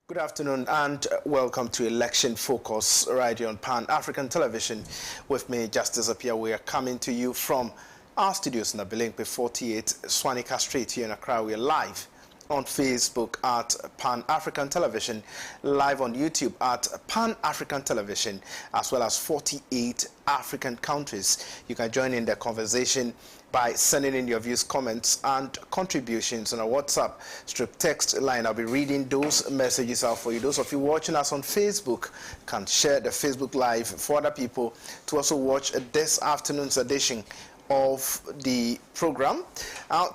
Good afternoon and welcome to Election Focus right here on Pan-African Television. With me, Justice Appiah. We are coming to you from our studios in Abilinkpe 48 Swanika Street here in Accra. We are live on Facebook at Pan-African Television, live on YouTube at Pan-African Television, as well as 48 African countries. You can join in the conversation by sending in your views, comments, and contributions on our WhatsApp strip text line. I'll be reading those messages out for you. Those of you watching us on Facebook can share the Facebook Live for other people to also watch this afternoon's edition of the program.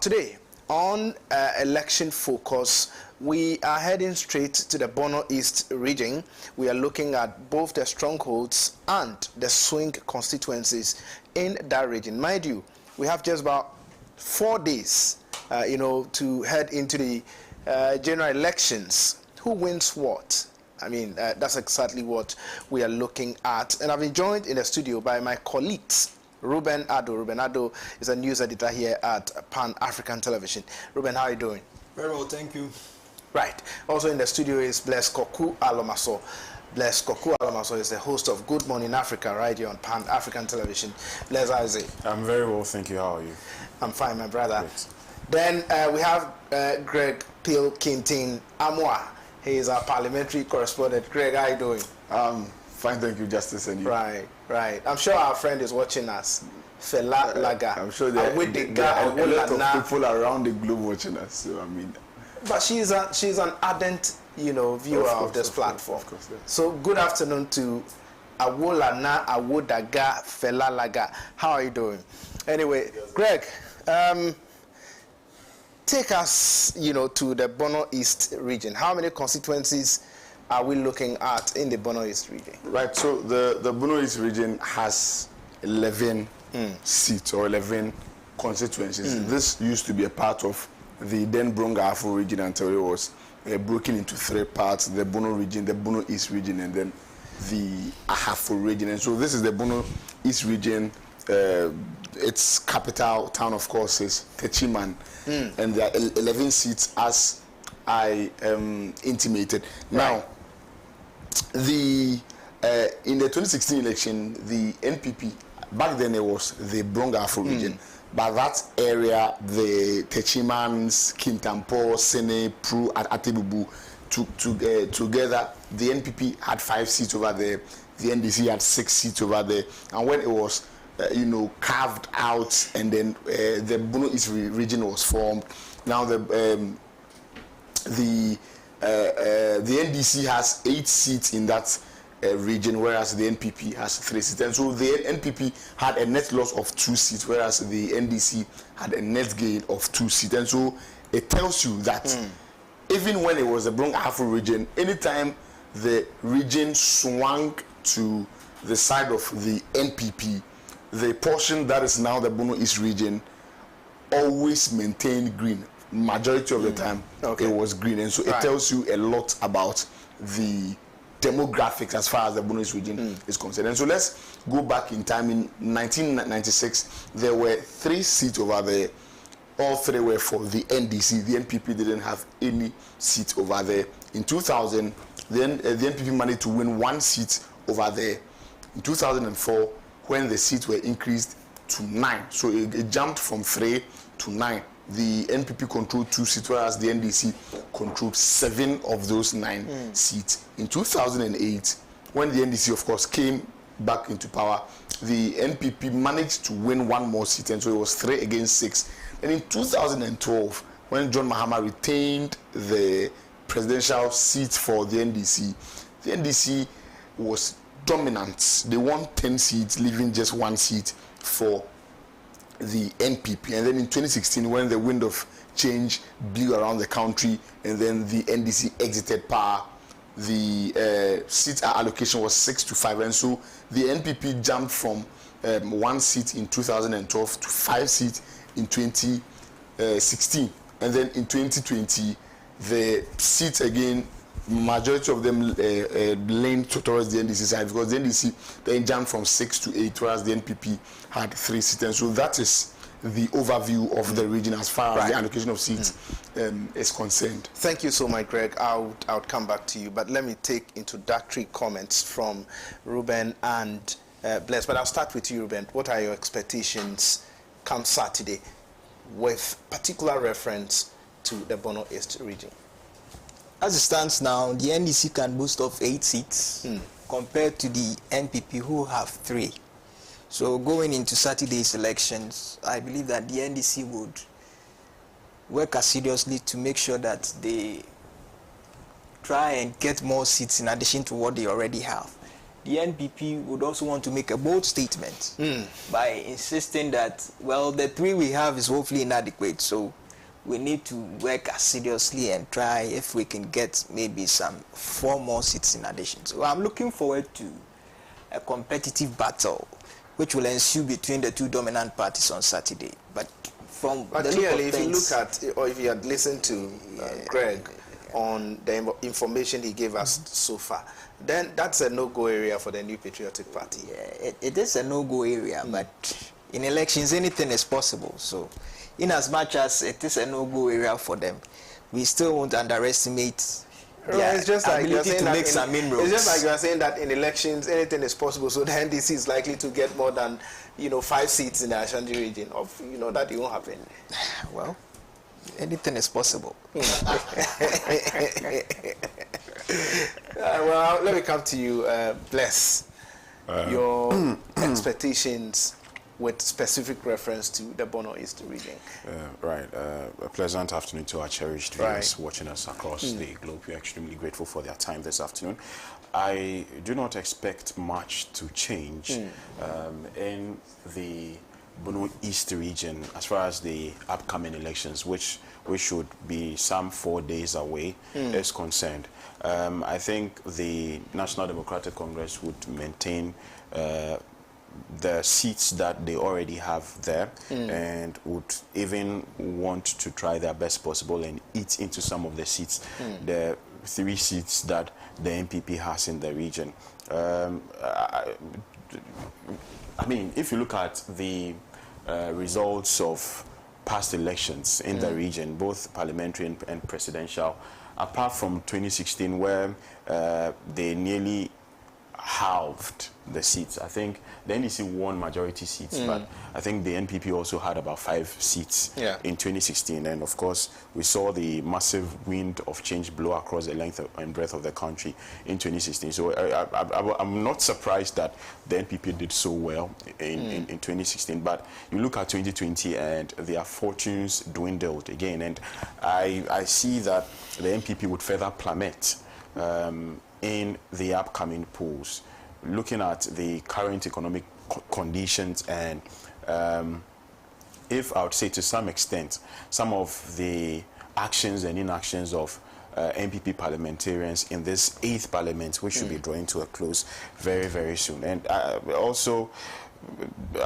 Today, on Election Focus, we are heading straight to the Bono East region. We are looking at both the strongholds and the swing constituencies in that region. Mind you, we have just about 4 days, to head into the general elections. Who wins what? I mean, that's exactly what we are looking at. And I've been joined in the studio by my colleagues, Ruben Addo. Ruben Addo is a news editor here at Pan-African Television. Ruben, how are you doing? Very well, thank you. Right. Also in the studio is Bless Koku Alomaso. Bless Koku Alamaso is the host of Good Morning Africa right here on Pan-African Television. Bless, how is it? I'm very well, thank you. How are you? I'm fine, my brother. Great. Then we have Greg Pilkington Amwa. He is our parliamentary correspondent. Greg, how are you doing? Fine, thank you, Justice. And you? Right. I'm sure our friend is watching us. Fela Laga. I'm sure there are a lot of people around the globe watching us. So I mean, but she's an ardent, viewer of this platform. Of course, yeah. So good afternoon to Awolana Awodaga Fela Laga. How are you doing? Anyway, Greg, take us, to the Bono East region. How many constituencies are we looking at in the Bono East region? Right. So the Bono East region has 11 seats or 11 constituencies. This used to be a part of the then Bronga Afro region until it was broken into 3 parts: the Bono region, the Bono East region, and then the Ahafo region. And so this is the Bono East region. Its capital town, of course, is Techiman, and there are 11 seats, as I intimated. Right. Now, in the 2016 election, the NPP, back then it was the Bronga Afro region. But that area, the Techimans, Kintampo, Sene, Pru, and Atebubu, together, the NPP had 5 seats over there. The NDC had 6 seats over there. And when it was, carved out, and then the Bono East region was formed. Now the NDC has 8 seats in that region, whereas the NPP has 3 seats. And so the NPP had a net loss of 2 seats, whereas the NDC had a net gain of 2 seats. And so it tells you that even when it was the Bronga Afro region, anytime the region swung to the side of the NPP, the portion that is now the Bono East region always maintained green. Majority of the time, it was green. And so it tells you a lot about the demographics as far as the Bono East region is concerned. And so let's go back in time. In 1996, there were 3 seats over there. All 3 were for the NDC. The NPP didn't have any seat over there. In 2000, then the NPP managed to win 1 seat over there. In 2004, when the seats were increased to 9, so it jumped from 3 to 9. The NPP controlled 2 seats, whereas the NDC controlled 7 of those 9 seats. In 2008, when the NDC, of course, came back into power, the NPP managed to win 1 more seat, and so it was 3 against 6. And in 2012, when John Mahama retained the presidential seat for the NDC was dominant. They won 10 seats, leaving just 1 seat for the NPP. And then in 2016, when the wind of change blew around the country, and then the NDC exited power, the seat allocation was 6 to 5, and so the NPP jumped from 1 seat in 2012 to 5 seats in 2016, and then in 2020, the seats again, majority of them leaned towards the NDC side, because the NDC then jumped from 6 to 8, whereas the NPP had 3 seats. And so that is the overview of the region as far as the allocation of seats is concerned. Thank you so much, Greg. I'll come back to you, but let me take introductory comments from Ruben and Bless. But I'll start with you, Ruben. What are your expectations come Saturday, with particular reference to the Bono East region? As it stands now, the NDC can boast of 8 seats compared to the NPP, who have 3. So going into Saturday's elections, I believe that the NDC would work assiduously to make sure that they try and get more seats in addition to what they already have. The NPP would also want to make a bold statement by insisting that, well, the 3 we have is woefully inadequate, so we need to work assiduously and try if we can get maybe some 4 more seats in addition. So I'm looking forward to a competitive battle which will ensue between the 2 dominant parties on Saturday. But from the clearly, look of if you things, look at, or if you had listened to Greg on the information he gave us so far, then that's a no-go area for the New Patriotic Party. Yeah, it is a no-go area, but in elections anything is possible. So in as much as it is a no-go area for them, we still won't underestimate it's just like you're saying to that make some inroads. It's just like you're saying that in elections anything is possible, so the NDC is likely to get more than 5 seats in the Ashanti region. That it won't happen. Well, anything is possible. Well, let me come to you, Bless. Your expectations with specific reference to the Bono East region. A pleasant afternoon to our cherished viewers watching us across the globe. We're extremely grateful for their time this afternoon. I do not expect much to change in the Bono East region as far as the upcoming elections, which we should be some 4 days away, is concerned. I think the National Democratic Congress would maintain the seats that they already have there and would even want to try their best possible and eat into some of the seats, the 3 seats that the NPP has in the region. I mean, if you look at the results of past elections in the region, both parliamentary and presidential, apart from 2016 where they nearly halved the seats. I think the NDC won majority seats, but I think the NPP also had about 5 seats in 2016. And of course, we saw the massive wind of change blow across the length and breadth of the country in 2016. So I'm not surprised that the NPP did so well in 2016. But you look at 2020 and their fortunes dwindled again. And I see that the NPP would further plummet in the upcoming polls, looking at the current economic conditions and if I would say to some extent, some of the actions and inactions of NPP parliamentarians in this 8th parliament, which should be drawing to a close very, very soon. And also,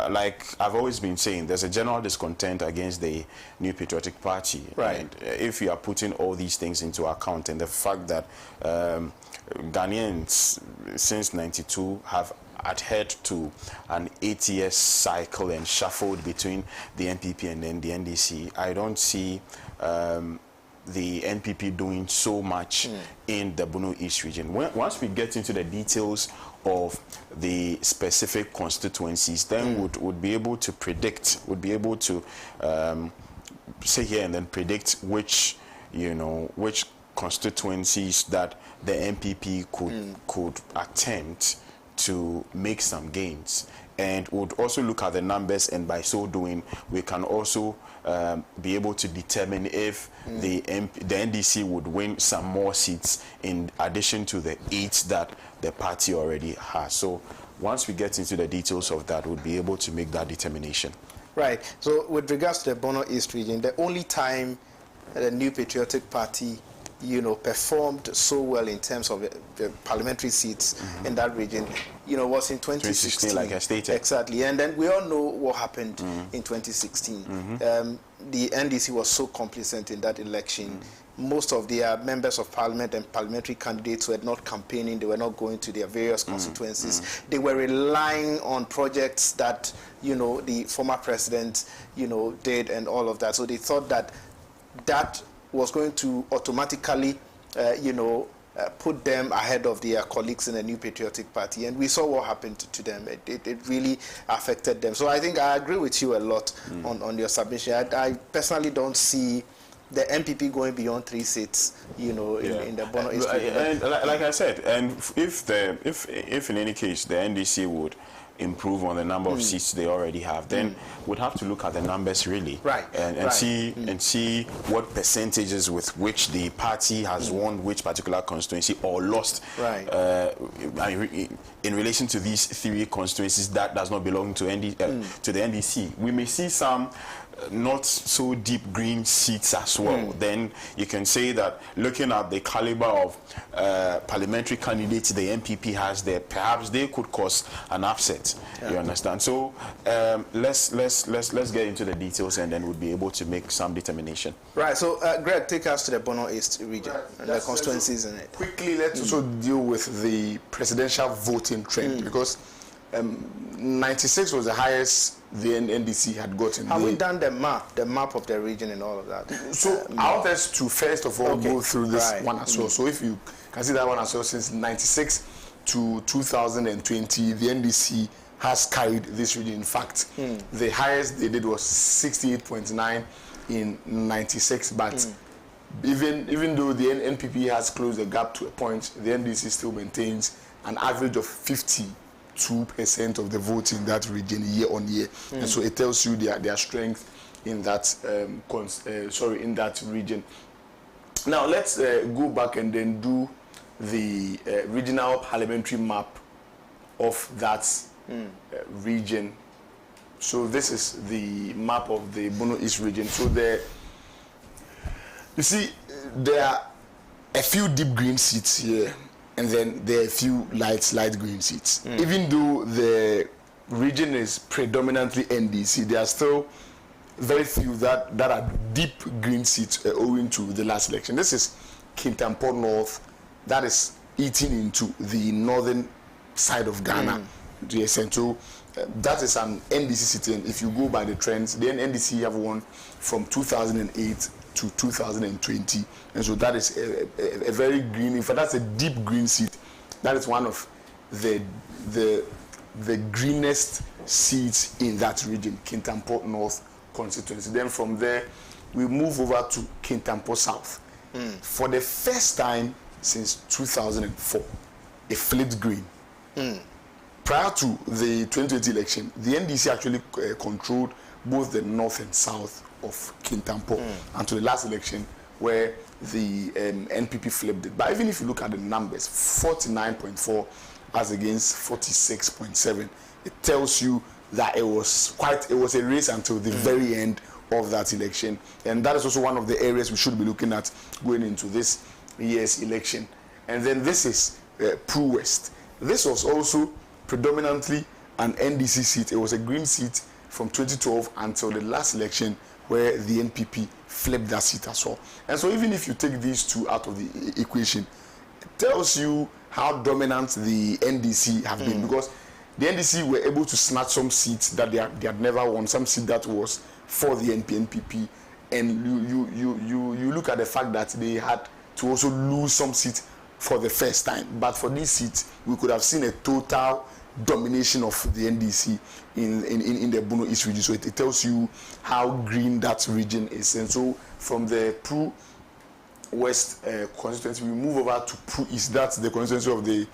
like I've always been saying, there's a general discontent against the New Patriotic Party. Right. And if you are putting all these things into account and the fact that Ghanaians since '92 have adhered to an 8-year cycle and shuffled between the NPP and then the NDC, I don't see the NPP doing so much in the Bono East region. Once we get into the details of the specific constituencies, then would be able to predict, would be able to sit here and then predict which constituencies that the NPP could attempt to make some gains, and would also look at the numbers, and by so doing we can also be able to determine if the NDC would win some more seats in addition to the 8 that the party already has. So once we get into the details of that, we'll be able to make that determination. Right. So with regards to the Bono East region, the only time the New Patriotic Party performed so well in terms of the parliamentary seats in that region, was in 2016. Like I stated. Exactly. And then we all know what happened in 2016. The NDC was so complacent in that election. Most of their members of parliament and parliamentary candidates were not campaigning. They were not going to their various constituencies. They were relying on projects that, the former president, did and all of that. So they thought that that was going to automatically, put them ahead of their colleagues in the New Patriotic Party. And we saw what happened to them. It really affected them. So I think I agree with you a lot on your submission. I personally don't see the MPP going beyond 3 seats, in the Bono history. And like I said, and if in any case the NDC would improve on the number of seats they already have, then we'd have to look at the numbers really, and see what percentages with which the party has won which particular constituency or lost, in relation to these 3 constituencies that does not belong to to the NDC. We may see some not so deep green seats as well. Then you can say that looking at the caliber of parliamentary candidates the MPP has there, perhaps they could cause an upset. You understand? So let's get into the details, and then we'll be able to make some determination. Right. So Greg, take us to the Bono East region and the constituencies in it. Quickly, let's also deal with the presidential voting trend, because 96 was the highest the NDC had gotten. Have we done the map of the region and all of that? So I want us to first of all go through this one as well. So if you can see that one as well, since 96 to 2020, the NDC has carried this region. In fact, the highest they did was 68.9 in 96, but even though the NPP has closed the gap to a point, the NDC still maintains an average of 52% of the vote in that region year on year, and so it tells you their strength in that in that region. Now let's go back and then do the regional parliamentary map of that region. So this is the map of the Bono East region. So you see there are a few deep green seats here, and then there are a few light green seats. Even though the region is predominantly NDC, there are still very few that are deep green seats owing to the last election. This is Kintampo North, that is eating into the northern side of Ghana. Yes, and so that is an NDC seat. And if you go by the trends, the NDC have won from 2008 to 2020, and so that is a very green. In fact, that's a deep green seat. That is one of the greenest seats in that region, Kintampo North constituency. Then from there, we move over to Kintampo South. For the first time since 2004, a flipped green. Prior to the 2020 election, the NDC actually controlled both the north and south of Kintampo until the last election, where the NPP flipped it. But even if you look at the numbers, 49.4 as against 46.7, it tells you that it was a race until the very end of that election. And that is also one of the areas we should be looking at going into this year's election. And then this is Pru West. This was also predominantly an NDC seat. It was a green seat from 2012 until the last election, where the NPP flipped that seat as well. And so even if you take these two out of the equation, it tells you how dominant the NDC have been, because the NDC were able to snatch some seats that they had never won, some seat that was for the NPP, and you look at the fact that they had to also lose some seats for the first time. But for these seats, we could have seen a total domination of the NDC in the Bono East region. So it tells you how green that region is. And so from the Pru West constituency, we move over to Pru East. That's the constituency of the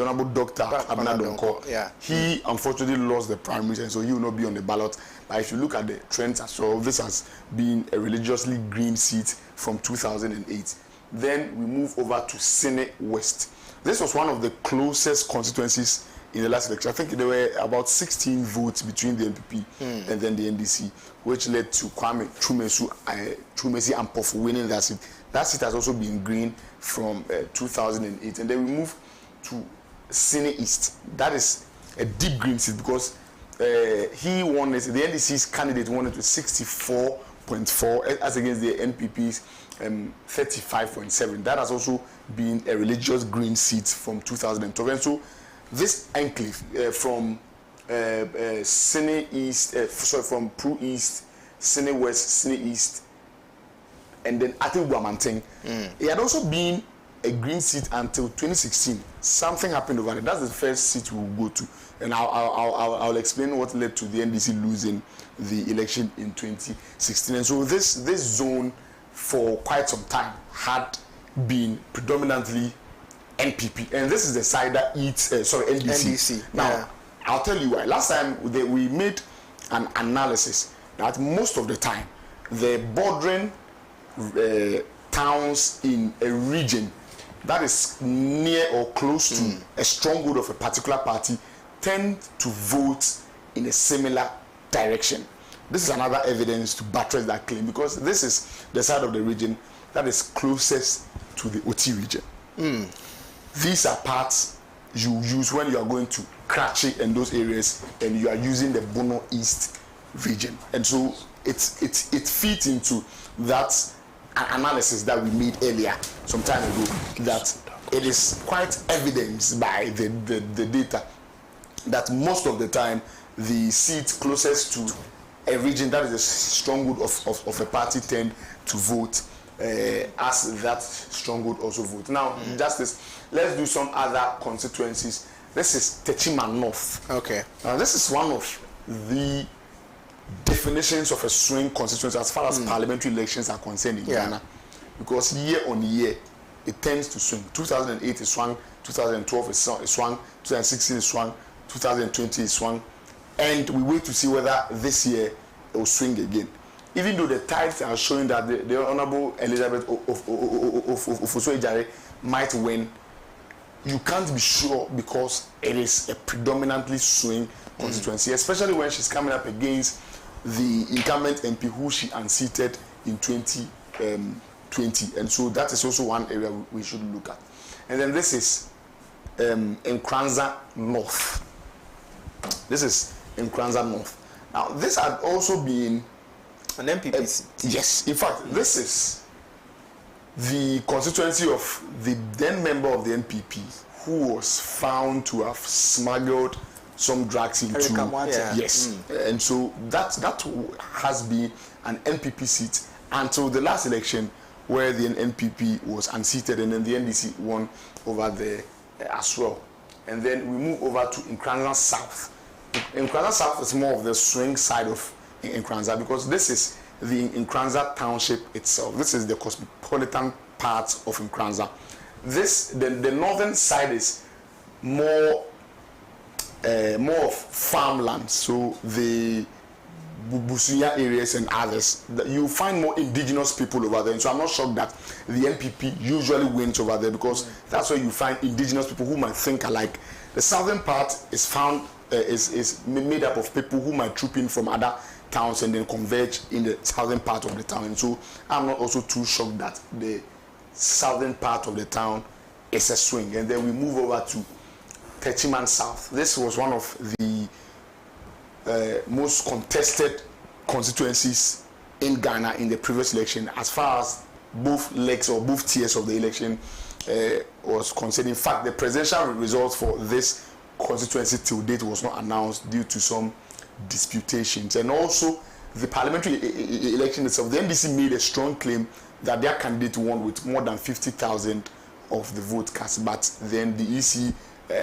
Honorable Dr. Abner Donko. He unfortunately lost the primaries, and so he will not be on the ballot. But if you look at the trends as well, this has been a religiously green seat from 2008. Then we move over to Sene West. This was one of the closest constituencies in the last election. I think there were about 16 votes between the NPP and then the NDC, which led to Kwame Twumasi Ampofu winning that seat. That seat has also been green from 2008. And then we move to Sine East. That is a deep green seat because he won it. The NDC's candidate won it with 64.4 as against the NPP's 35.7. That has also been a religious green seat from 2012. And so this enclave from Sine East, from Pro East, Sine West, Sine East, and then Atebubu Amanting, it had also been a green seat until 2016. Something happened over there. That's the first seat we'll go to, and I'll explain what led to the NDC losing the election in 2016. And so this zone for quite some time had been predominantly NPP, and this is the side that eats NDC. Now I'll tell you why. Last time we made an analysis that most of the time the bordering towns in a region that is near or close to a stronghold of a particular party tend to vote in a similar direction. This is another evidence to buttress that claim, because this is the side of the region that is closest to the Oti region. These are parts you use when you are going to Kratchi and those areas, and you are using the Bono East region. And so it fits into that analysis that we made earlier some time ago, that it is quite evidenced by the data that most of the time the seats closest to a region that is a stronghold of a party tend to vote as that stronghold also vote. Now, Justice, let's do some other constituencies. This is Techiman North. Okay. Now, this is one of the definitions of a swing constituency as far as parliamentary elections are concerned in Ghana, because year on year it tends to swing. 2008 is swung, 2012 is swung, 2016 is swung, 2020 is swung, and we wait to see whether this year it will swing again. Even though the tides are showing that the Honorable Elizabeth J.A. might win, you can't be sure because it is a predominantly swing constituency, especially when she's coming up against the incumbent MP who she unseated in 2020. And so that is also one area we should look at. And then this is Nkoranza North. This is Nkoranza North. Now, this had also been an MPP seat. Yes, in fact, this is the constituency of the then member of the NPP who was found to have smuggled some drugs into. Yes, and so that has been an NPP seat until the last election, where the NPP was unseated, and then the NDC won over there as well. And then we move over to Nkoranza South. Nkoranza South is more of the swing side of Nkoranza, because this is the Nkoranza township itself. This is the cosmopolitan part of Nkoranza. The northern side is more of farmland, so the Busuya areas and others, you find more indigenous people over there. And so I'm not shocked that the NPP usually wins over there, because that's where you find indigenous people who might think alike. The southern part is found is made up of people who might troop in from other towns and then converge in the southern part of the town. And so I'm not also too shocked that the southern part of the town is a swing. And then we move over to Techiman South. This was one of the most contested constituencies in Ghana in the previous election, as far as both legs or both tiers of the election was concerned. In fact, the presidential results for this constituency till date was not announced due to some disputations. And also the parliamentary election itself, the NDC made a strong claim that their candidate won with more than 50,000 of the vote cast, but then the EC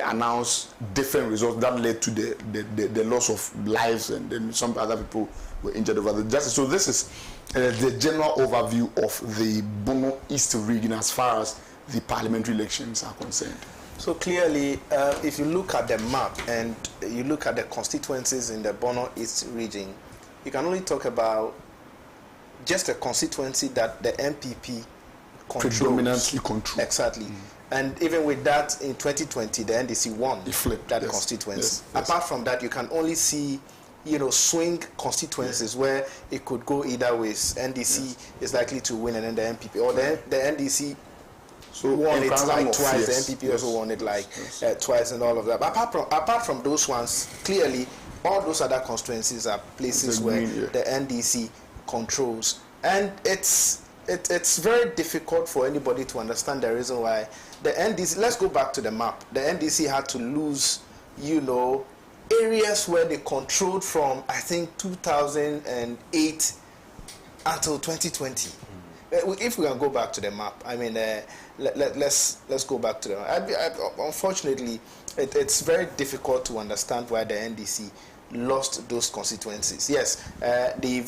announced different results that led to the loss of lives, and then some other people were injured over the justice. So this is the general overview of the Bono East region as far as the parliamentary elections are concerned. So clearly, if you look at the map and you look at the constituencies in the Bono East region, you can only talk about just a constituency that the MPP controls. Predominantly controls. Exactly. And even with that, in 2020, the NDC won that constituency. Yes. Apart from that, you can only see swing constituencies where it could go either ways. NDC is likely to win, and then the NPP, or the NDC won it like twice. The NPP also won it like twice, and all of that. But apart from those ones, clearly all those other constituencies are places where the NDC controls, and it's very difficult for anybody to understand the reason why the NDC. Let's go back to the map. The NDC had to lose, areas where they controlled from, I think, 2008 until 2020. If we can go back to the map, I mean, let's go back to the map. Unfortunately, it's very difficult to understand why the NDC lost those constituencies. Yes, the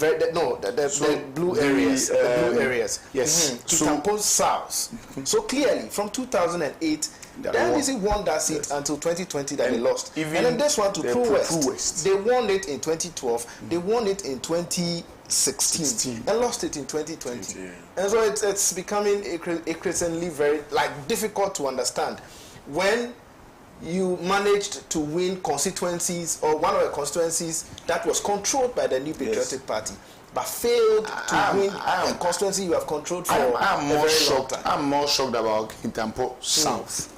blue areas. The blue areas. Yes. Kintampo South. So clearly, from 2008. The NDC won that seat until 2020 that they lost. And then this one to Pro West. They won it in 2012. They won it in 2016 and lost it in 2020. And so it's becoming increasingly very difficult to understand when you managed to win constituencies, or one of the constituencies that was controlled by the New Patriotic Party, but failed to win a constituency you have controlled for I'm more shocked about Kintampo South.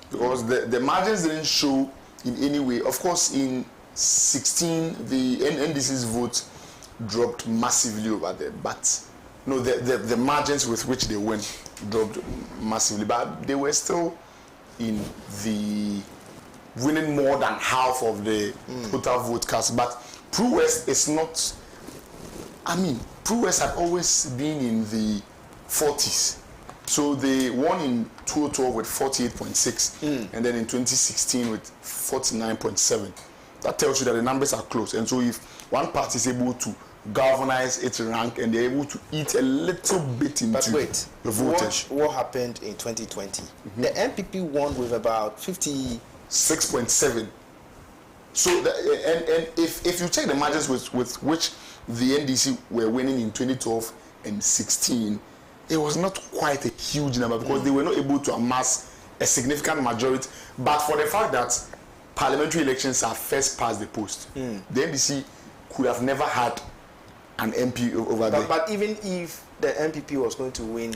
Because the margins didn't show in any way. Of course, in 16, the NDC's vote dropped massively over there. But the margins with which they went dropped massively. But they were still in the winning more than half of the total vote cast. But Pro West is not. Pro West had always been in the 40s. So they won in 2012 with 48.6, and then in 2016 with 49.7. That tells you that the numbers are close. And so if one party is able to galvanize its rank and they're able to eat a little bit into the voltage. What happened in 2020? The NPP won with about 56.7. So and if you check the margins with which the NDC were winning in 2012 and 16, it was not quite a huge number because they were not able to amass a significant majority. But for the fact that parliamentary elections are first past the post, the NDC could have never had an MP over there. But even if the NPP was going to win,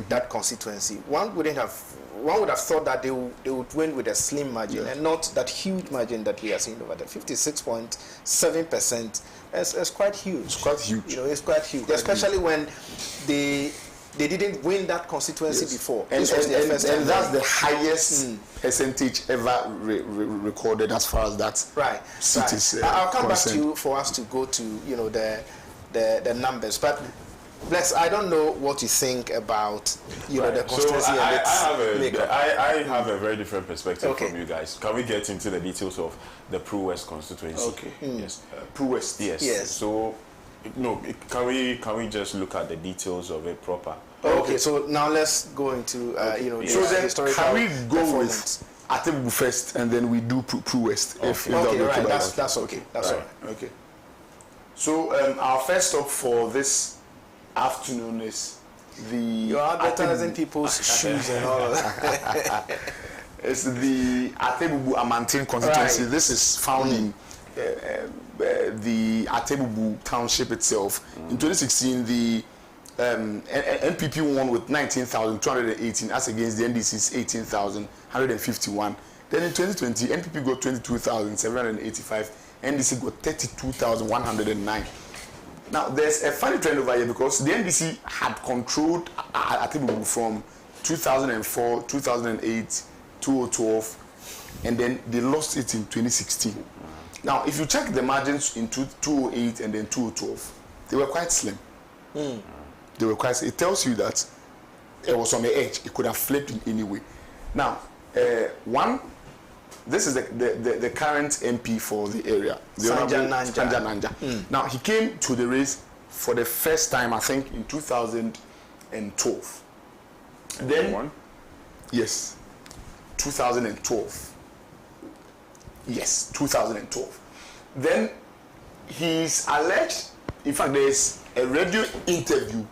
that constituency, one would have thought that they would win with a slim margin and not that huge margin that we are seeing over there. 56.7%. It's quite huge. It's quite huge. It's quite huge, especially when they didn't win that constituency before. And that's the highest percentage ever recorded as far as that seat is I'll come back to you for us to go to the numbers, but Bless, I don't know what you think about the constituency. So I have a very different perspective from you guys. Can we get into the details of the Pro West constituency? Okay. Yes. Pro West. Yes. So can we just look at the details of it proper? Okay. So now let's go into So then can we go with Atebubu first and then we do Pro West? Okay, right. That's okay. That's all right. Okay. So our first stop for this afternoon is you're advertising people's shoes and all of that. It's the Atebubu Amanting constituency. This is found in the Atebubu township itself. In 2016, the NPP won with 19,218 as against the NDC's 18,151. Then in 2020, NPP got 22,785, NDC got 32,109. Now, there's a funny trend over here because the NDC had controlled Atebubu from 2004, 2008, 2012, and then they lost it in 2016. Now, if you check the margins in 2008 and then 2012, they were quite slim. They were quite. It tells you that it was on the edge. It could have flipped in any way. Now, this is the current MP for the area, Sanja Nanja. Now, he came to the race for the first time, I think, in 2012. Then, yes, 2012. Yes, 2012. Then, he's alleged, in fact, there's a radio interview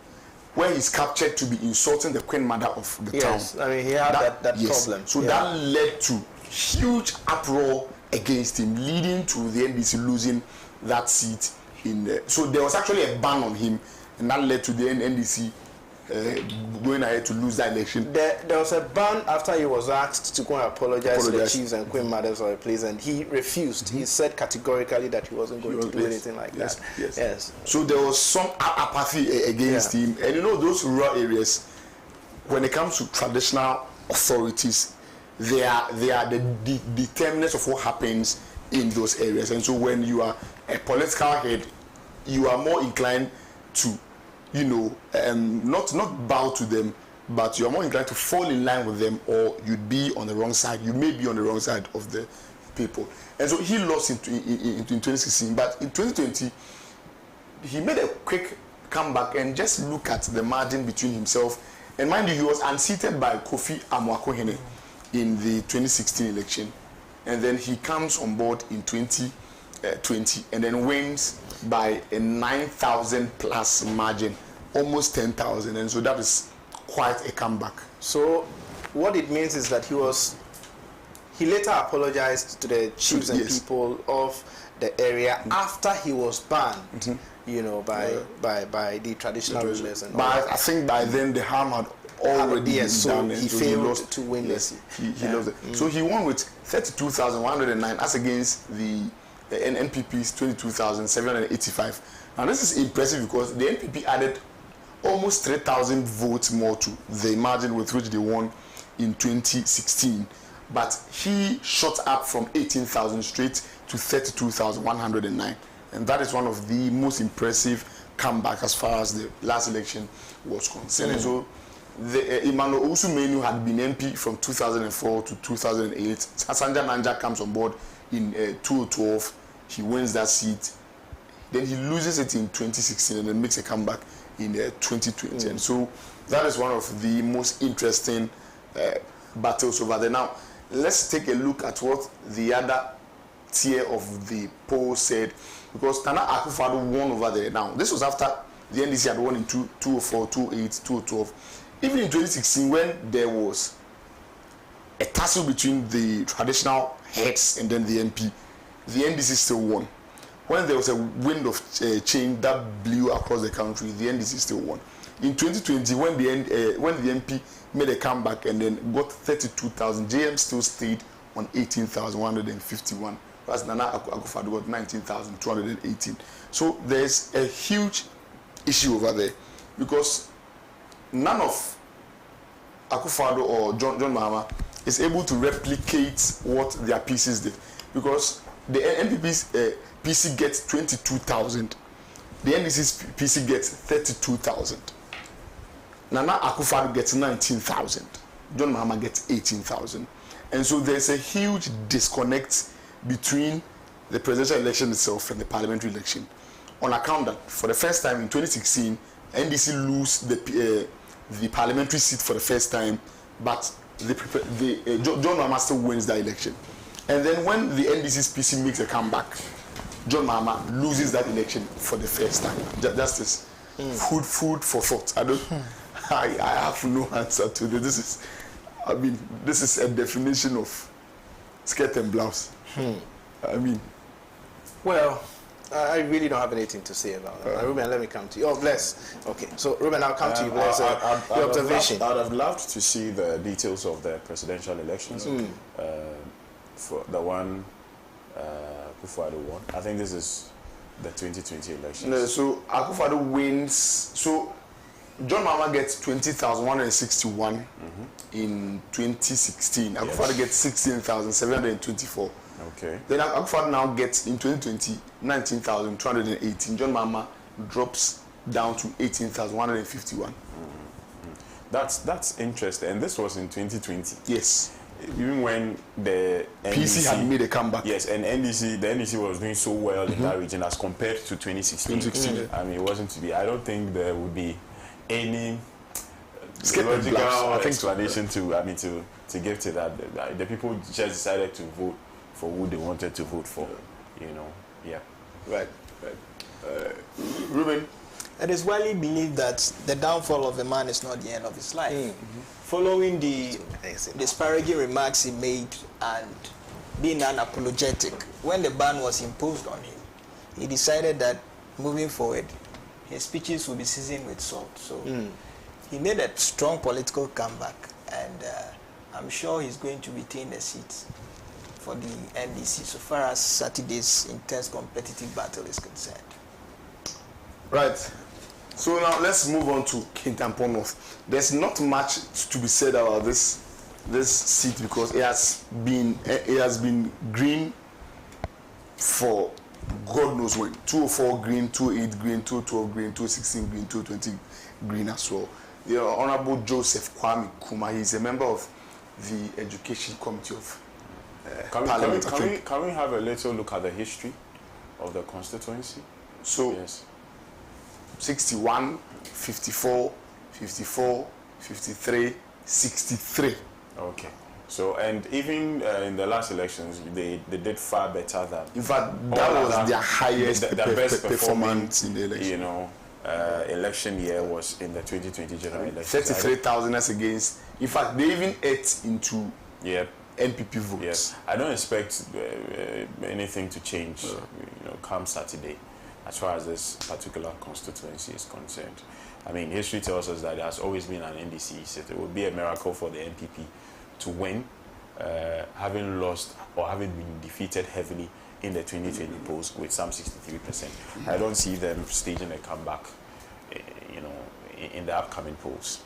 where he's captured to be insulting the Queen Mother of the town. Yes, I mean, he had that problem. So that led to huge uproar against him, leading to the NDC losing that seat. So there was actually a ban on him, and that led to the NDC going ahead to lose that election. There was a ban after he was asked to go and apologize to the chiefs and queen mothers of the place, and he refused. He said categorically that he wasn't going to do anything like that. Yes. So there was some apathy against him, and you know those rural areas, when it comes to traditional authorities, they are the determinants of what happens in those areas. And so when you are a political head, you are more inclined to, you know, not bow to them, but you are more inclined to fall in line with them, or you'd be on the wrong side. You may be on the wrong side of the people. And so he lost in 2016, but in 2020, he made a quick comeback. And just look at the margin between himself. And mind you, he was unseated by Kofi Amwakohene in the 2016 election. And then he comes on board in 2020 and then wins by a 9,000 plus margin, almost 10,000. And so that is quite a comeback. So what it means is that he later apologized to the chiefs and people of the area after he was banned, you know, by the traditional rulers. And but I think by then the harm had already been done. He failed to win this. He lost it. So he won with 32,109 as against the NPP's 22,785. Now this is impressive because the NPP added almost 3,000 votes more to the margin with which they won in 2016. But he shot up from 18,000 straight to 32,109. And that is one of the most impressive comeback as far as the last election was concerned. And so Emmanuel Osumenu had been MP from 2004 to 2008. Sanja Nanja comes on board in 2012. He wins that seat. Then he loses it in 2016 and then makes a comeback in 2020. And so that is one of the most interesting battles over there. Now, let's take a look at what the other tier of the poll said, because Nana Akufo-Addo won over there. Now, this was after the NDC had won in 2004, 2008, 2012. Even in 2016, when there was a tussle between the traditional heads and then the MP, the NDC still won. When there was a wind of change that blew across the country, the NDC still won. In 2020, when the MP made a comeback and then got 32,000, JM still stayed on 18,151. Whereas Nana Akufo-Addo got 19,218. So there's a huge issue over there because none of Akufo-Addo or John Mahama is able to replicate what their PCs did, because the NPP's PC gets 22,000, the NDC's PC gets 32,000. Nana Akufo-Addo gets 19,000, John Mahama gets 18,000, and so there's a huge disconnect between the presidential election itself and the parliamentary election, on account that for the first time in 2016, NDC lose the parliamentary seat for the first time, but John Mahama still wins that election. And then when the NDC's PC makes a comeback, John Mahama loses that election for the first time. Justice, food for thought. I have no answer to this. This is a definition of skirt and blouse. Well, I really don't have anything to say about that. Ruben, let me come to you. Oh, Bless. Okay, so Ruben, I'll come to you. Bless, your observation. I'd have loved to see the details of the presidential elections. For the one Akufo-Addo won. I think this is the 2020 elections. No, so Akufo-Addo wins. So John Mahama gets 20,161 in 2016. Akufo-Addo gets 16,724. Okay. Then Akufo-Addo now gets in 2020 19,218. John Mahama drops down to 18,151. That's interesting. And this was in 2020. Yes. Even when the PC had made a comeback. Yes, and the NDC was doing so well in that region as compared to 2016. I mean, it wasn't to be. I don't think there would be any logical explanation to give to that. The people just decided to vote for who they wanted to vote for. Right. Ruben, it is widely believed that the downfall of a man is not the end of his life. Following the disparaging remarks he made and being unapologetic. When the ban was imposed on him, he decided that moving forward, his speeches will be seasoned with salt. So he made a strong political comeback, and I'm sure he's going to retain the seat for the NDC so far as Saturday's intense competitive battle is concerned. Right. So now let's move on to Kintampo North. There's not much to be said about this seat because it has been green for God knows when. 204 green, 208 green, 212 green, 216 green, 220 green as well. The Honorable Joseph Kwame Kuma, he's a member of the Education Committee of Parliament. Can we have a little look at the history of the constituency? So, yes. 61, 54, 54, 53, 63. Okay. So, and even in the last elections, they did far better than... In fact, that was their highest the best performance in the election. You know, election year was in the 2020 general election. 33,000 as against... In fact, they even ate into Yep. NPP votes. Yes. I don't expect anything to change, come Saturday, as far as this particular constituency is concerned. I mean, history tells us that there has always been an NDC seat. It would be a miracle for the NPP to win, having lost or having been defeated heavily in the 2020 polls with some 63%. I don't see them staging a comeback, in the upcoming polls.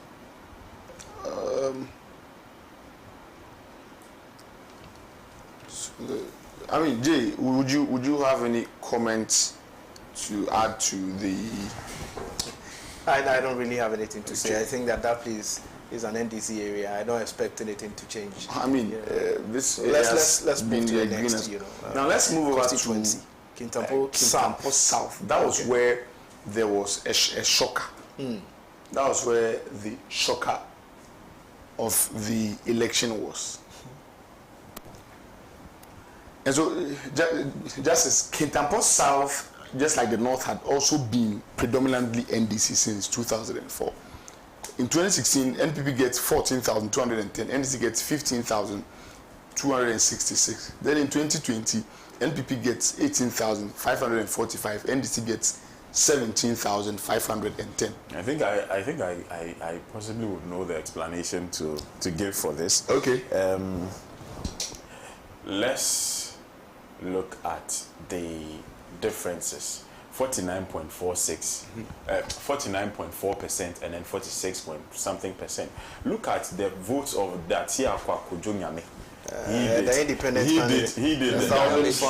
I mean, Jay, would you have any comments to add to the... I don't really have anything to say. I think that place is an NDC area. I don't expect anything to change. I mean, this let's move to the next. Now let's move over to Kintampo South. That was where there was a shocker. That was where the shocker of the election was. And so, Justice, Kintampo South, just like the North, had also been predominantly NDC since 2004. In 2016, NPP gets 14,210, NDC gets 15,266. Then in 2020, NPP gets 18,545, NDC gets 17,510. I think I possibly would know the explanation to give for this. Okay. Let's look at the differences. 49.46, 49.4%, and then 46 point something percent. Look at the votes of Datia Kwakujonyame. The independent candidate. He did the damage.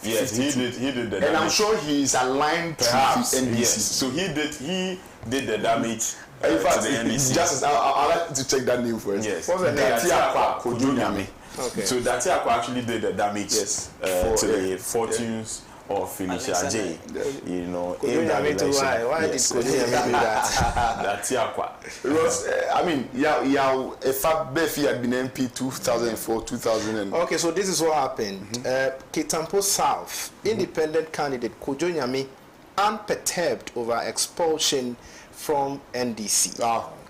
Yes, he did the damage. And I'm sure he is aligned Perhaps, to the NDC. yes. So he did the damage. In fact, to the NDC. Justice, I'd like to check that name first. Yes. What's the name? Datia Kwakujonyame. Okay. So Datia actually did the damage to the fortunes of Felicia J. In that election. Why did Kojonyame do that? Datia Because I mean, if Befi had been MP 2004, 2000. Okay, so this is what happened. Kintampo South, independent candidate Kojonyame, unperturbed over expulsion from NDC.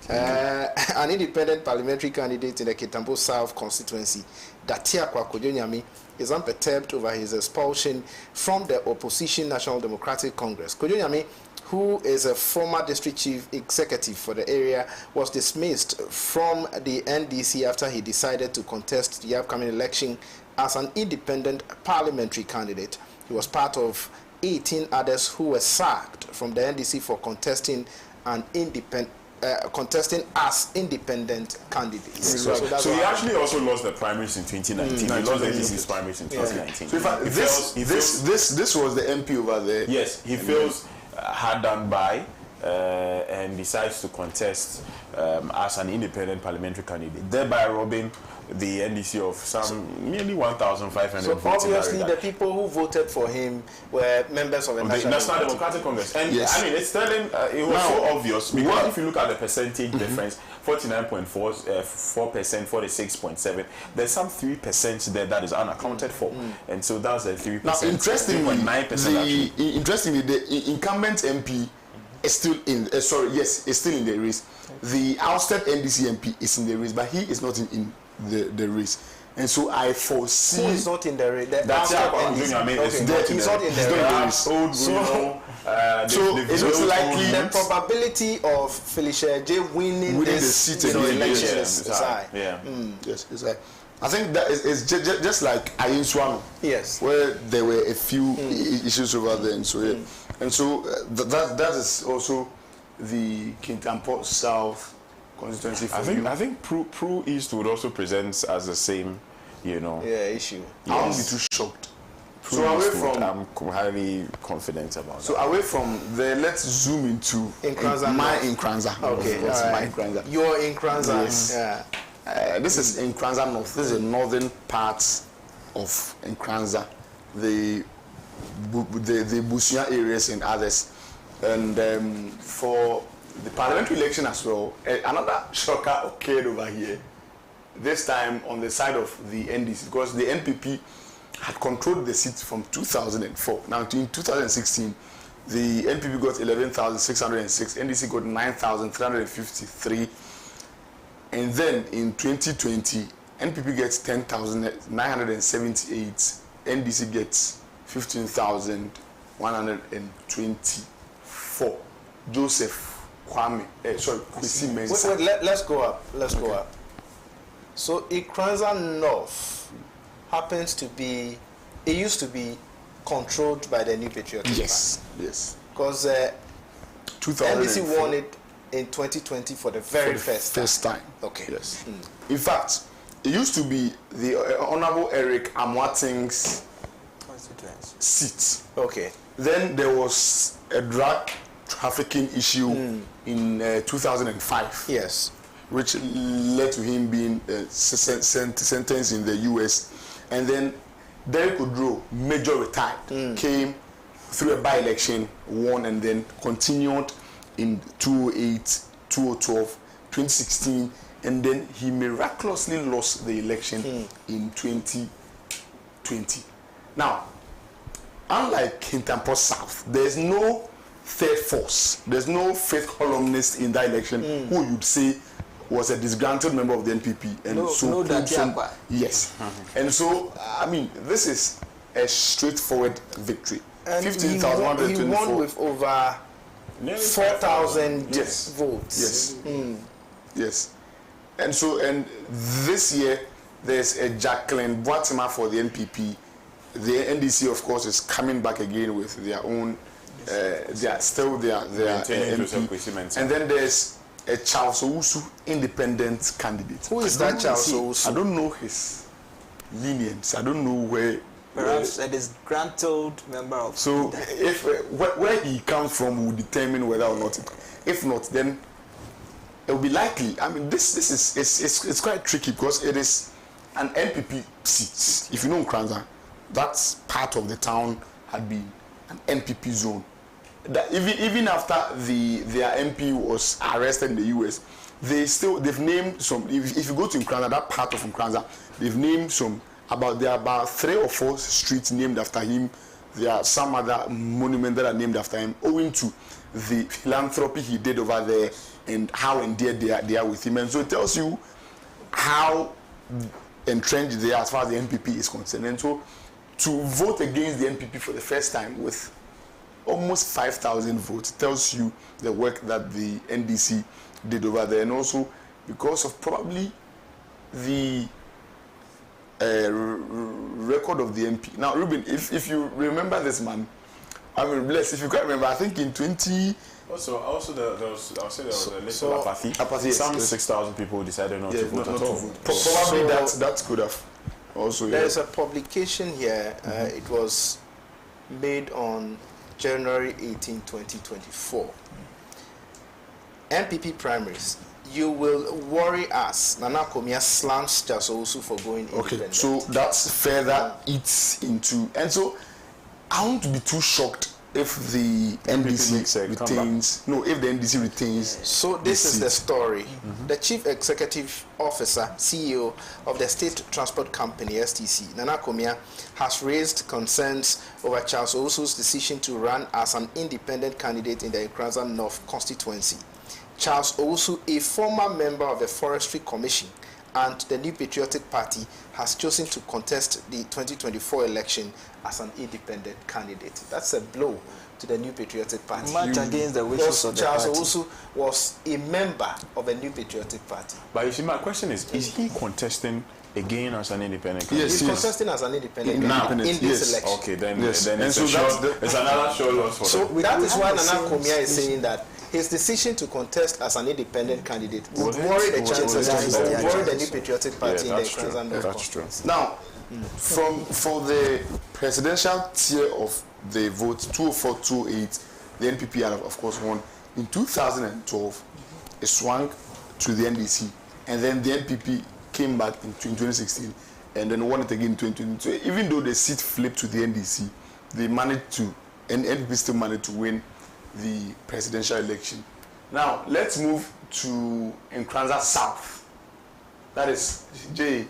An independent parliamentary candidate in the Kintampo South constituency, Datia Kojonyame, is unperturbed over his expulsion from the opposition National Democratic Congress. Kojonyame, who is a former district chief executive for the area, was dismissed from the NDC after he decided to contest the upcoming election as an independent parliamentary candidate. He was part of 18 others who were sacked from the NDC for contesting as independent candidates. So he actually also lost the primaries in 2019. He lost the NDC's primaries in 2019. So in fact, this was the MP over there. Yes, he feels hard done by and decides to contest as an independent parliamentary candidate, thereby robbing the NDC of nearly 1,500 So votes. obviously the people who voted for him were members of the National Democratic Congress. And yes. I mean, it's telling, it was so obvious, because if you look at the percentage difference, 49.4%, 46.7%, there's some 3% there that is unaccounted for. And so that's the 3%. Now, interestingly, 3.9%. The incumbent MP is still in, is still in the race. The ousted NDC MP is in the race, but he is not in the race. And so I foresee... Who is not in the race? That's he's not in the race. So it looks likely the probability of Felicia J winning the this seat election is high. Yeah. Yes, it's like, I think that is just like Ayinswano. Yes. Where there were a few issues over there, and so and so that is also the Kintampo South constituency. I think Pro East would also present as the same, issue. I won't be too shocked. So away from, I'm highly confident about that. So away from there, let's zoom into my Nkoranza. Okay, my Nkoranza. Your Nkoranza. Yes. Yeah. This is Nkoranza North. This is the northern part of Nkoranza, the Busia areas and others. And for the parliamentary election as well, another shocker occurred over here. This time on the side of the NDC, because the NPP had controlled the seat from 2004. Now, in 2016, the NPP got 11,606, NDC got 9,353, and then in 2020, NPP gets 10,978, NDC gets 15,124. Joseph Kwame, Kwesi Mensah. Wait, let's go up. Go up. So Nkoranza North happens to be, it used to be controlled by the New Patriotic Party. Yes. Because NDC won it in 2020 for the very first time. Okay. Yes. In fact, it used to be the Honorable Eric Amanting's seat. Okay. Then there was a drug trafficking issue in 2005. Yes. Which led to him being sentenced in the US. And then Derek Odro, major retired, came through a by-election, won, and then continued in 2008, 2012, 2016, and then he miraculously lost the election in 2020. Now, unlike Kintampo South, there's no third force, there's no fifth columnist in that election who you'd say was a disgruntled member of the NPP, and yes. And so, I mean, this is a straightforward victory. 15,124. He won with over 4,000 votes. Yes. Yes. And so, and this year there's a Jacqueline Boatima for the NPP. The NDC, of course, is coming back again with their own. They are still their MP. And then there's a Charles Owusu independent candidate. Who is that Charles Owusu? I don't know his lineage. I don't know where. Perhaps a disgruntled member of. So if where he comes from will determine whether or not. If not, then it will be likely. I mean, this is it's quite tricky because it is an NPP seat. If you know Nkoranza, that part of the town had been an NPP zone. That even after their MP was arrested in the US, they've named some. If you go to Nkoranza, that part of Nkoranza, they've named some. There are about 3 or 4 streets named after him. There are some other monuments that are named after him, owing to the philanthropy he did over there and how endeared they are with him. And so it tells you how entrenched they are as far as the NPP is concerned. And so to vote against the NPP for the first time with almost 5,000 votes tells you the work that the NDC did over there, and also because of probably the record of the MP. Now, Ruben, if you remember this man, I mean, bless, if you can't remember, I think in 20... Also there was a little apathy. Some 6,000 people decided not to vote at all. Probably that could have also... There is a publication here. It was made on January 18, 2024. NPP primaries. You will worry us. Nana Komia slams Charles Owusu for going independent. Okay, so that's further eats into... And so, I won't be too shocked if the NDC retains... No, if the NDC retains... So this is the story. The Chief Executive Officer, CEO of the State Transport Company, STC, Nana Komia, has raised concerns over Charles Owusu's decision to run as an independent candidate in the Nkoranza North constituency. Charles Owusu, a former member of the Forestry Commission and the New Patriotic Party has chosen to contest the 2024 election as an independent candidate. That's a blow to the New Patriotic Party. Much against the wishes of the Charles party. Owusu was a member of the New Patriotic Party. But you see, my question is he contesting again as an independent candidate? Yes, He's contesting as an independent candidate in this election. Okay, then Yes. then And it's, so it's another show loss for So them. that is why have the Nana same Komia is issue. saying that his decision to contest as an independent candidate would Would it? worry the Would chances it? of Yeah, worry the yeah. New Patriotic Party in the that's true. Nkoranza North That's true. conference. Now, for the presidential tier of the votes, 204, 208, the NPP had, of course, won. In 2012, it swung to the NDC, and then the NPP came back in 2016, and then won it again in 2020. So even though the seat flipped to the NDC, they managed to, and NPP still managed to win the presidential election. Now, let's move to Nkoranza South. That is, J.A.,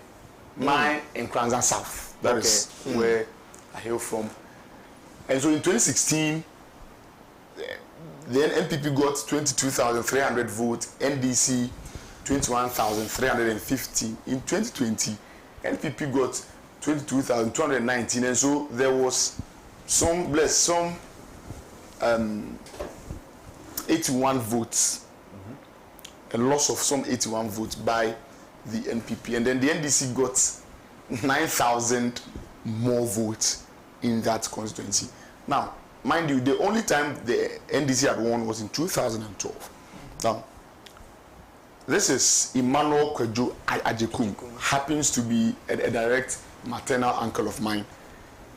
my Nkoranza South. That is where I hail from. And so in 2016, the NPP got 22,300 votes, NDC 21,350. In 2020, NPP got 22,219, and so there was some 81 votes, a loss of some 81 votes by the NPP, and then the NDC got 9,000 more votes in that constituency. Now, mind you, the only time the NDC had won was in 2012. Now, this is Emmanuel Kwejo Ajekum, happens to be a direct maternal uncle of mine.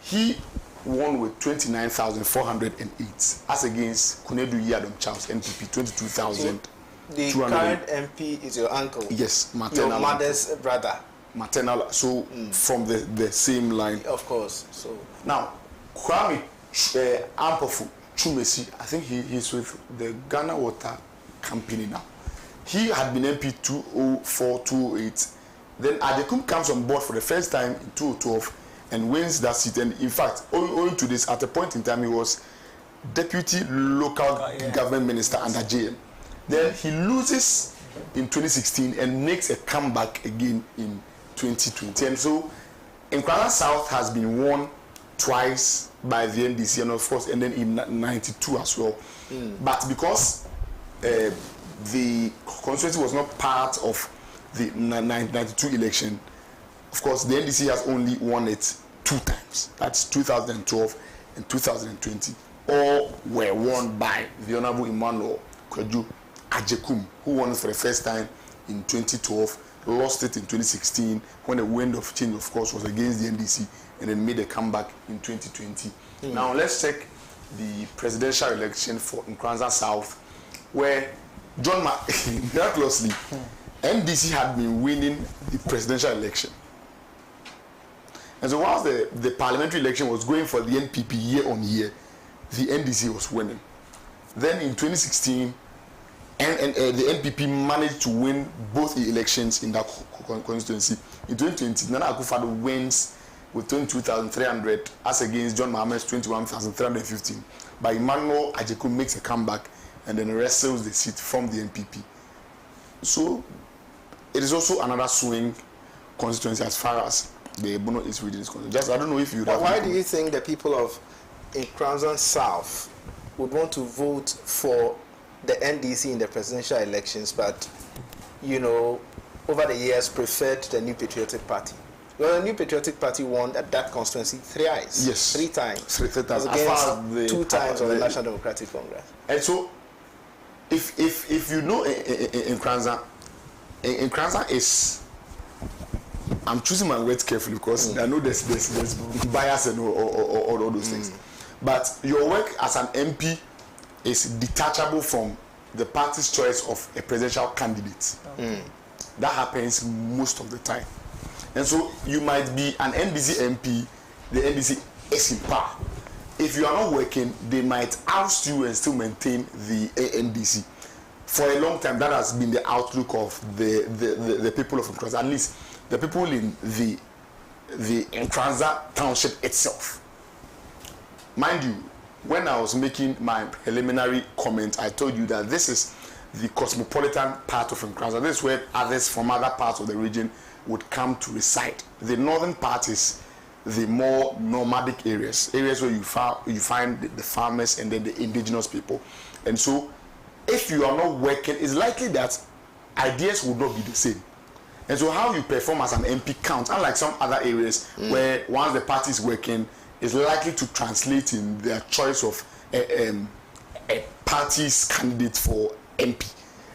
He won with 29,408 as against Kunedu Yadom Charles, NPP, 22,000. The current MP is your uncle. Yes, maternal. Your mother's brother. Maternal, so from the same line. Of course. So Now, Kwame Ampofu Chumesi, I think he's with the Ghana Water Company now. He had been MP 204, 208. Then Adekum comes on board for the first time in 2012 and wins that seat. And in fact, owing to this, at a point in time, he was deputy local government minister under JM. Then he loses in 2016 and makes a comeback again in 2020. And so, Nkoranza South has been won twice by the NDC, and of course, and then in 92 as well. But because the constituency was not part of the 92 election, of course, the NDC has only won it 2 times. That's 2012 and 2020. All were won by the Honorable Emmanuel Kwejo Ajekum, who won it for the first time in 2012, lost it in 2016, when the wind of change, of course, was against the NDC, and then made a comeback in 2020. Now, let's check the presidential election for Nkoranza South, where John miraculously, NDC had been winning the presidential election. And so whilst the parliamentary election was going for the NPP year on year, the NDC was winning. Then in 2016, the NPP managed to win both the elections in that constituency. In 2020, Nana Akufo-Addo wins with 22,300 as against John Mohammed's 21,315. But Emmanuel Ajekum makes a comeback and then wrestles the seat from the NPP. So it is also another swing constituency as far as the Bono East region is concerned. Just, I don't know if you. But why do you think the people of Nkoranza South would want to vote for the NDC in the presidential elections, but, you know, over the years preferred the New Patriotic Party? Well, the New Patriotic Party won at that constituency thrice. Yes. 3 times. 3 times. Against 2 times of the National Democratic Congress. And so, if you know Nkoranza is, I'm choosing my words carefully because I know there's bias and all those things. But your work as an MP is detachable from the party's choice of a presidential candidate. That happens most of the time. And so you might be an NDC MP, the NDC is in power. If you are not working, they might oust you and still maintain the NDC. For a long time, that has been the outlook of the people of Nkoranza, at least the people in the Nkoranza township itself. Mind you, when I was making my preliminary comment, I told you that this is the cosmopolitan part of Nkoranza. This is where others from other parts of the region would come to reside. The northern part is the more nomadic areas where you find the farmers and then the indigenous people. And so if you are not working, it's likely that ideas would not be the same. And so how you perform as an MP counts, unlike some other areas where once the party is working, is likely to translate in their choice of a party's candidate for MP.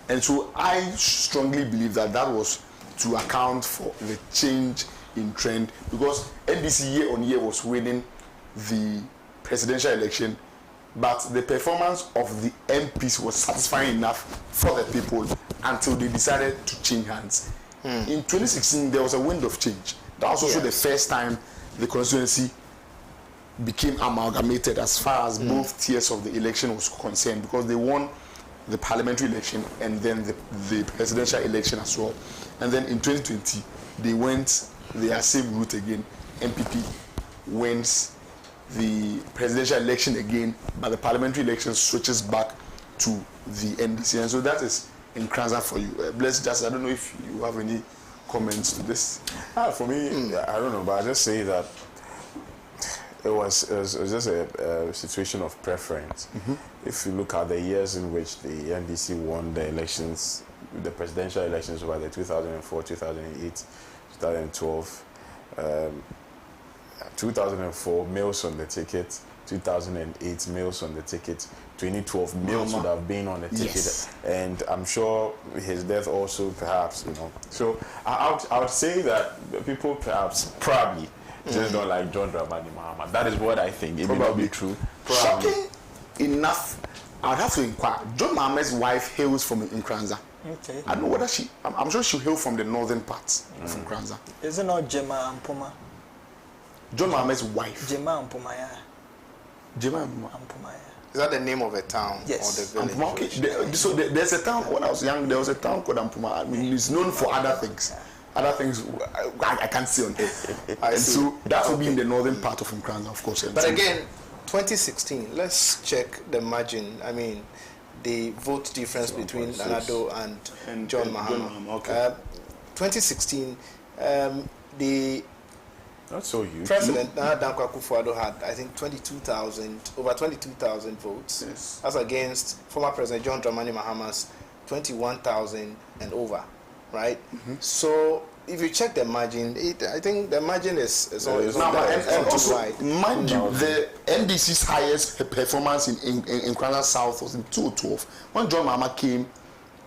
And so I strongly believe that was to account for the change in trend, because NDC year on year was winning the presidential election, but the performance of the MPs was satisfying enough for the people until they decided to change hands. In 2016, there was a wind of change. That was also the first time the constituency became amalgamated as far as both tiers of the election was concerned, because they won the parliamentary election and then the presidential election as well. And then in 2020, they went their same route again. MPP wins the presidential election again, but the parliamentary election switches back to the NDC. And so that is Nkoranza for you. Bless Justice, I don't know if you have any comments to this. For me, I don't know, but I just say that it was just a situation of preference. If you look at the years in which the NDC won the elections, the presidential elections were the 2004, 2008, 2012, 2004 males on the ticket, 2008 males on the ticket, 2012 males would have been on the ticket, and I'm sure his death also perhaps, So I would say that people probably just don't like John Dramani Mahama. That is what I think. It may not be true. Shocking enough, I would have to inquire. John Mahama's wife hails from Nkoranza. Okay. I don't know whether I'm sure she hails from the northern parts of Nkoranza. Is it not Jema Ampoma? John Mahama's wife. Jema Ampoma, yeah. Jema Ampoma, yeah. Is that the name of a town Yes. or the village? Okay. So there's a town, when I was young, there was a town called Ampoma. I mean, it's known for other things. Other things I can't see on here. And so that will be in the northern part of Nkoranza, of course. But again, 2016, let's check the margin. I mean, the vote difference between Nanado and John Mahama. Okay. 2016, the Not so huge. President Nana Dankwa Akufo-Addo had, I think, over 22,000 votes. Yes. As against former President John Dramani Mahama's 21,000 and over, right? So if you check the margin, I think the margin is always now, and also, wide. mind you, the NDC's highest performance in Nkoranza South was in 2012 when John Mahama came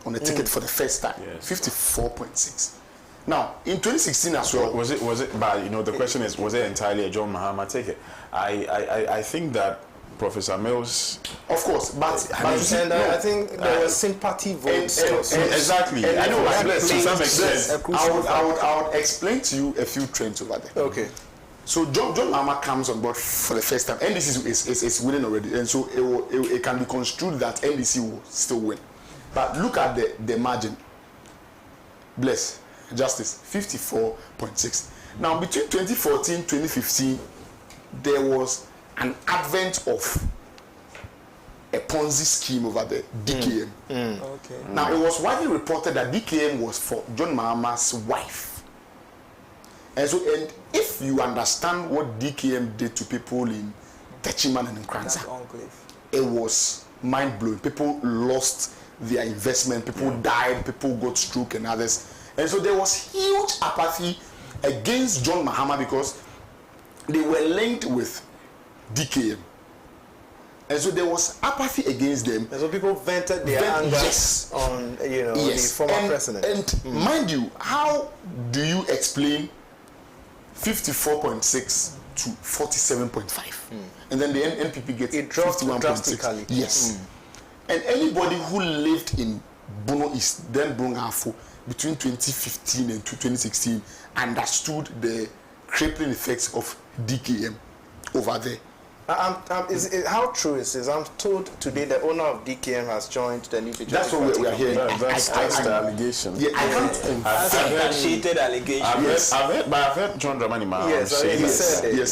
on the ticket for the first time, 54.6. Now, in 2016 as well, was it? But the question is, was it entirely a John Mahama ticket? I think that Professor Mills, of course, but I think there were sympathy votes. Exactly. I know. To some extent, I would explain to you a few trends over there. Okay. So John Mahama comes on board for the first time. NDC is winning already, and so it can be construed that NDC will still win. But look at the margin. Bless Justice, 54.6. Now between 2014 and 2015, there was an advent of a Ponzi scheme over there, DKM. Okay. Now it was widely reported that DKM was for John Mahama's wife. And so, and if you understand what DKM did to people in Techiman and Nkoranza, it was mind-blowing. People lost their investment, people died, people got stroke and others. And so there was huge apathy against John Mahama because they were linked with DKM. And so there was apathy against them. And so people vented their anger on the former president. And mind you, how do you explain 54.6 to 47.5? And then the NPP gets it dropped 51.6. Yes. And anybody who lived in Bono East, then Brongafo, between 2015 and 2016, understood the crippling effects of DKM over there. How true is this? I'm told today the owner of DKM has joined the new. That's what we are hearing. That's the allegation. Yeah, I've heard allegation. I've heard John Dramani Mahama say he said it. Yes.